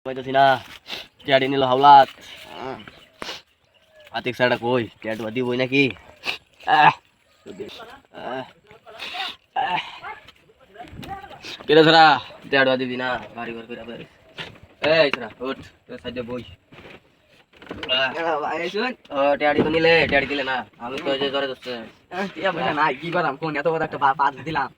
কইতাছি না টিয়াডি নিল হাওলাত আতিক সাড়া কই টিয়াডি দিবই নাকি কেরে ছড়া টিয়াডি দিবি না গাড়ি ঘর করে আবার এই ছড়া উঠ সাইডে বই টিয়াডি তো নিলে টিয়াডি দিলে না আমি তো যে ধরে দোস্ত টিয়া পয়সা নাই কি করাম কোন এত বড় একটা পাঁচ দিলাম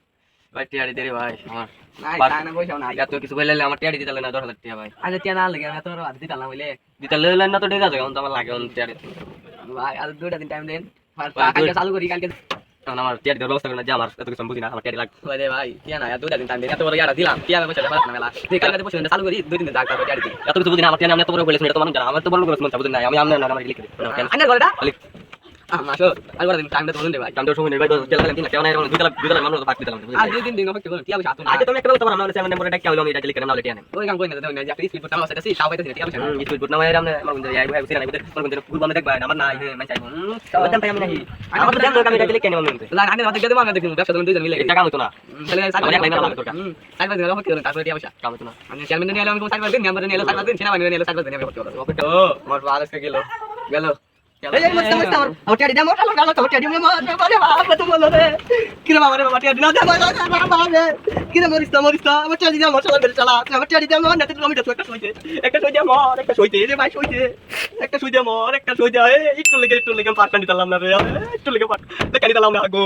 ভাই টিয়াডি দে রে ভাই আমার নাই টাকা পয়সা নাই এত কিছু বললে আমার টিয়াডি দিতে না 10,000 টাকা ভাই আচ্ছা টিয়া না লাগে এত বড় দিতাম না বলে দিতে লইলেন না তো ঠিক আছে এখন তো আমার লাগে টিয়াডি ভাই আর দুইটা দিন টাইম দেন কালকে চালু করি কালকে আমার টিয়াডি দেওয়ার ব্যবস্থা করেন যে আমার এত কিছু বুঝি না আমার টিয়াডি লাগবে ওরে ভাই টিয়া না দুইটা দিন টাইম দেন এত বড় ইয়াটা দিলাম টিয়া পয়সা পাস না মেলা ঠিক কালকে পয়সা চালু করি দুই দিন যাক তারপর টিয়া দিই এত কিছু বুঝি না আমার টিয়াডি আমি এত বড় বলেছি এটা তো মানুষ জানা আমার তো বড় লোক বুঝি না আমি আমনে না আমার লিখে দিই আন্না গড়টা মাসো আর বড় দিন টাইম দে বলুন দে ভাই টাইম সময় নেই ভাই তেলা দিন কেন নাই দুই মানুষ ভাগ দিলাম আর দুই দিন দিন অপেক্ষা করুন টিয়া পয়সা আতো না আগে তুমি একটা বলতে পারো আমরা 7 নম্বরে ডাক কেউ আমি এটা লিখে না টিয়া নেই ওই কাম কই না দেন না স্পিড করতে আমার সাথে সব পাইতে টিয়া পয়সা স্পিড বুট না ভাই আমরা আমার বন্ধু আই ভাই সিনা নাই আমার বন্ধু ফুল বামে দেখবা আমার নাই মানে চাইবো ওটা পাই আমি নাই আমার তো জানো আমি এটা লিখে নেব আমি না আগে রাতে গেদে মানা দেখুন ব্যবসা দুইজন মিলে টাকা মতো না তাহলে সাইড অনেক লাইন লাগবে তোর সাইড দিন অপেক্ষা করুন তারপর টিয়া পয়সা কাম মতো না আমি চেয়ারম্যান নিয়ে এলাম আমি সাইড দিন মেম্বার নিয়ে এলাম সাইড দিন সেনাবাহিনী নিয়ে এলাম সাইড দিন আমি অপেক্ষা করব ও আমার বালাস কে গেল গেল এই মস্ত মস্ত আমার টিয়া দিদা মোটা লাগা তো টিয়া দিমে মারে বারে বাবা তো বলো রে কি রে বাবা রে বাবা টিয়া দিনা দে বাবা রে কি রে মরিস আমার টিয়া দিদা মোটা লাগা চালা আমার টিয়া দিদা মোটা নেতে আমি তো একটা সইতে মর একটা সইতে রে ভাই সইতে একটা সইতে মর একটা সইতে একটু লেগে পাটটা দিতাম না রে একটু লেগে পাট লেখানি দিলাম না গো